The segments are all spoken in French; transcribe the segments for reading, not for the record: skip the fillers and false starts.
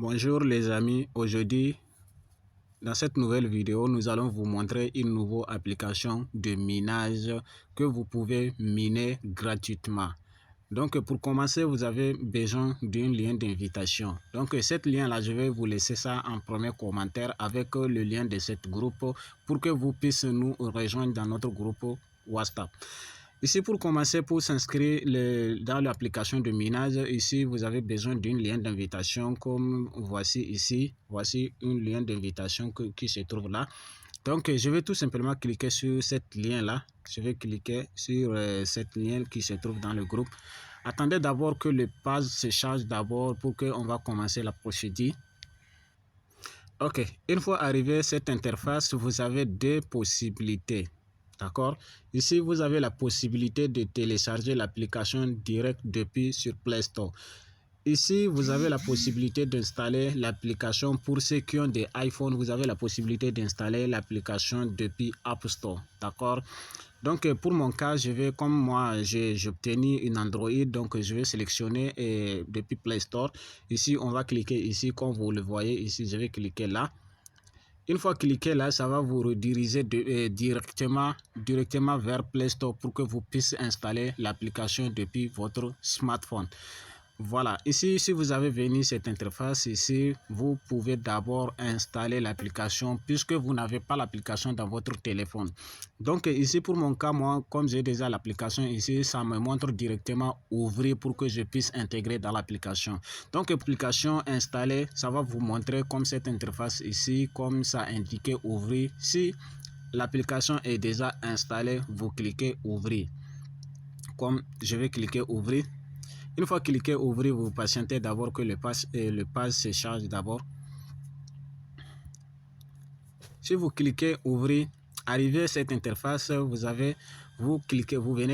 Bonjour les amis, aujourd'hui dans cette nouvelle vidéo nous allons vous montrer une nouvelle application de minage que vous pouvez miner gratuitement. Donc pour commencer vous avez besoin d'un lien d'invitation. Donc cet lien là je vais vous laisser ça en premier commentaire avec le lien de ce groupe pour que vous puissiez nous rejoindre dans notre groupe WhatsApp. Ici, pour commencer, pour s'inscrire dans l'application de minage, ici, vous avez besoin d'un lien d'invitation comme voici ici. Voici un lien d'invitation qui se trouve là. Donc, je vais tout simplement cliquer sur ce lien-là. Je vais cliquer sur ce lien qui se trouve dans le groupe. Attendez d'abord que le page se charge d'abord pour qu'on va commencer la procédure. Ok, une fois arrivé à cette interface, vous avez deux possibilités. D'accord. Ici, vous avez la possibilité de télécharger l'application direct depuis sur Play Store. Ici, vous avez la possibilité d'installer l'application pour ceux qui ont des iPhones. Vous avez la possibilité d'installer l'application depuis App Store. D'accord. Donc, pour mon cas, je vais, comme moi, j'ai obtenu une Android, donc je vais sélectionner depuis Play Store. Ici, on va cliquer ici, comme vous le voyez ici, je vais cliquer là. Une fois cliqué là, ça va vous rediriger directement vers Play Store pour que vous puissiez installer l'application depuis votre smartphone. Voilà, ici, si vous avez venu cette interface ici, vous pouvez d'abord installer l'application puisque vous n'avez pas l'application dans votre téléphone. Donc ici, pour mon cas, moi, comme j'ai déjà l'application ici, ça me montre directement ouvrir pour que je puisse intégrer dans l'application. Donc application installée, ça va vous montrer comme cette interface ici, comme ça indiqué ouvrir. Si l'application est déjà installée, vous cliquez ouvrir. Comme je vais cliquer ouvrir. Une fois cliqué ouvrir, vous patientez d'abord que le page se charge d'abord. Si vous cliquez ouvrir, arrivé à cette interface, vous venez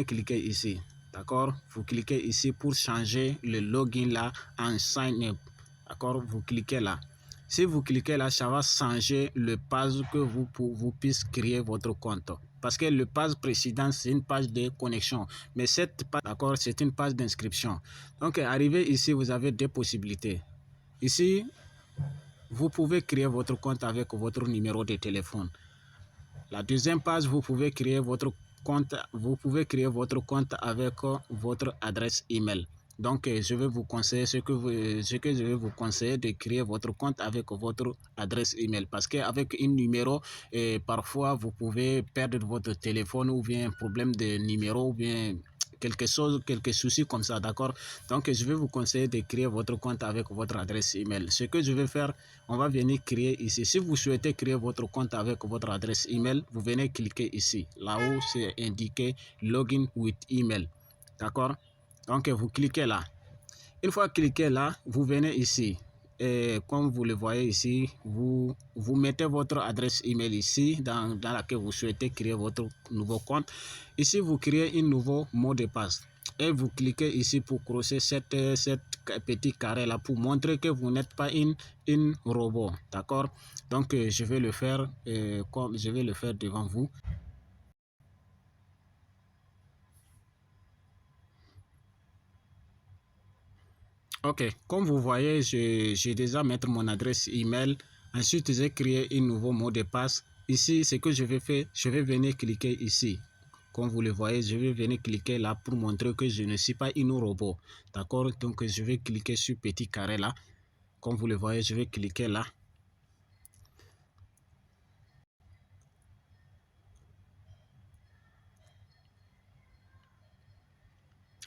cliquer ici. D'accord? Vous cliquez ici pour changer le login là en sign up. D'accord? Vous cliquez là. Si vous cliquez là, ça va changer le page que vous puissiez créer votre compte. Parce que le page précédent, c'est une page de connexion. Mais cette page, d'accord, c'est une page d'inscription. Donc, arrivé ici, vous avez deux possibilités. Ici, vous pouvez créer votre compte avec votre numéro de téléphone. La deuxième page, vous pouvez créer votre compte avec votre adresse email. Donc, je vais vous conseiller ce que je vais vous conseiller de créer votre compte avec votre adresse email parce qu'avec un numéro, parfois vous pouvez perdre votre téléphone ou bien un problème de numéro ou bien quelques soucis comme ça, d'accord? Donc, je vais vous conseiller de créer votre compte avec votre adresse email. Ce que je vais faire, on va venir créer ici. Si vous souhaitez créer votre compte avec votre adresse email, vous venez cliquer ici. Là-haut, c'est indiqué Login with email. D'accord? Donc, vous cliquez là. Une fois cliqué là, vous venez ici. Et comme vous le voyez ici, vous mettez votre adresse email ici dans laquelle vous souhaitez créer votre nouveau compte. Ici, vous créez un nouveau mot de passe. Et vous cliquez ici pour creuser cette petit carré là pour montrer que vous n'êtes pas une robot. D'accord? Donc, je vais le faire comme je vais le faire devant vous. Ok, comme vous voyez, j'ai déjà mis mon adresse email. Ensuite, j'ai créé un nouveau mot de passe. Ici, ce que je vais faire, je vais venir cliquer ici. Comme vous le voyez, je vais venir cliquer là pour montrer que je ne suis pas une robot. D'accord? Donc, je vais cliquer sur petit carré là. Comme vous le voyez, je vais cliquer là.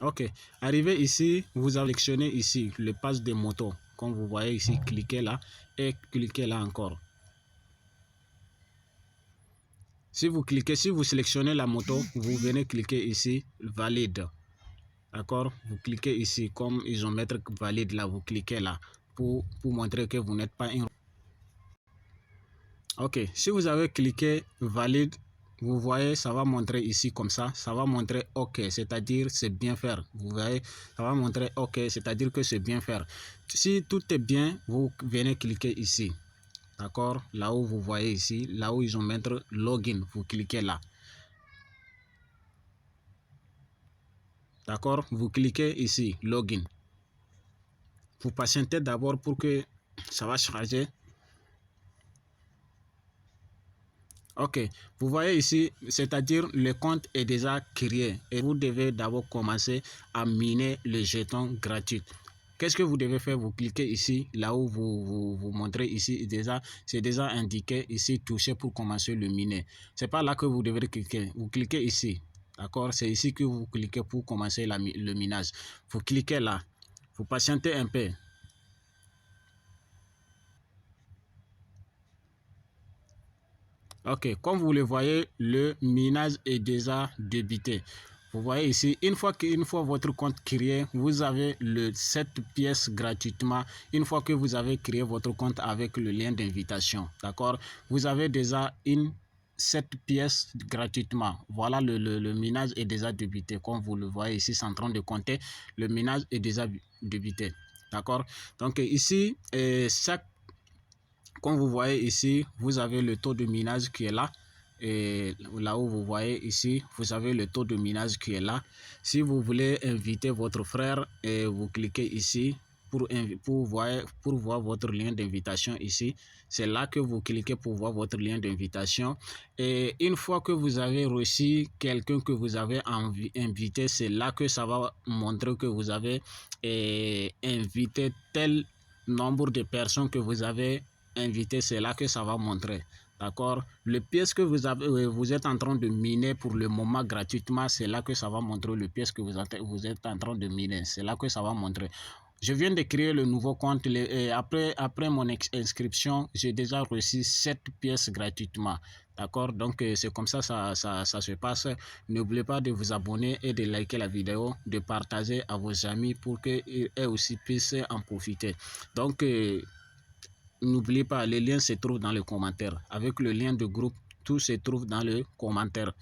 Ok, arrivé ici, vous sélectionnez ici le passe de moto. Comme vous voyez ici, cliquez là et cliquez là encore. Si vous sélectionnez la moto, vous venez cliquer ici, valide. D'accord? Vous cliquez ici, comme ils ont mettre valide là, vous cliquez là pour montrer que vous n'êtes pas une. Ok, si vous avez cliqué valide, vous voyez, ça va montrer ici comme ça va montrer OK, c'est-à-dire c'est bien faire. Vous voyez, ça va montrer OK, c'est-à-dire que c'est bien faire. Si tout est bien, vous venez cliquer ici. D'accord? Là où vous voyez ici, là où ils ont mettre login, vous cliquez là. D'accord? Vous cliquez ici, login. Vous patientez d'abord pour que Ça va charger. Ok, vous voyez ici, c'est-à-dire le compte est déjà créé et vous devez d'abord commencer à miner le jeton gratuit. Qu'est-ce que vous devez faire? Vous cliquez ici, là où vous montrez ici, déjà, c'est déjà indiqué ici, toucher pour commencer le miner. C'est pas là que vous devez cliquer. Vous cliquez ici, d'accord? C'est ici que vous cliquez pour commencer le minage. Vous cliquez là, vous patientez un peu. Ok, comme vous le voyez, le minage est déjà débuté. Vous voyez ici, une fois votre compte créé, vous avez le 7 pièces gratuitement. Une fois que vous avez créé votre compte avec le lien d'invitation, d'accord? Vous avez déjà 7 pièces gratuitement. Voilà, le minage est déjà débuté. Comme vous le voyez ici, c'est en train de compter. Le minage est déjà débuté. D'accord? Donc ici, comme vous voyez ici, vous avez le taux de minage qui est là. Et là où vous voyez ici, vous avez le taux de minage qui est là. Si vous voulez inviter votre frère, et vous cliquez ici pour voir votre lien d'invitation ici. C'est là que vous cliquez pour voir votre lien d'invitation. Et une fois que vous avez reçu quelqu'un que vous avez invité, c'est là que ça va montrer que vous avez invité tel nombre de personnes que vous avez invité, c'est là que ça va montrer. D'accord? Le pièce que vous êtes en train de miner pour le moment gratuitement, c'est là que ça va montrer le pièce que vous êtes en train de miner. C'est là que ça va montrer. Je viens de créer le nouveau compte et après mon inscription, j'ai déjà reçu 7 pièces gratuitement. D'accord? Donc, c'est comme ça, ça se passe. N'oubliez pas de vous abonner et de liker la vidéo, de partager à vos amis pour qu'eux aussi puissent en profiter. Donc, n'oubliez pas, les liens se trouvent dans les commentaires. Avec le lien de groupe, tout se trouve dans le commentaire.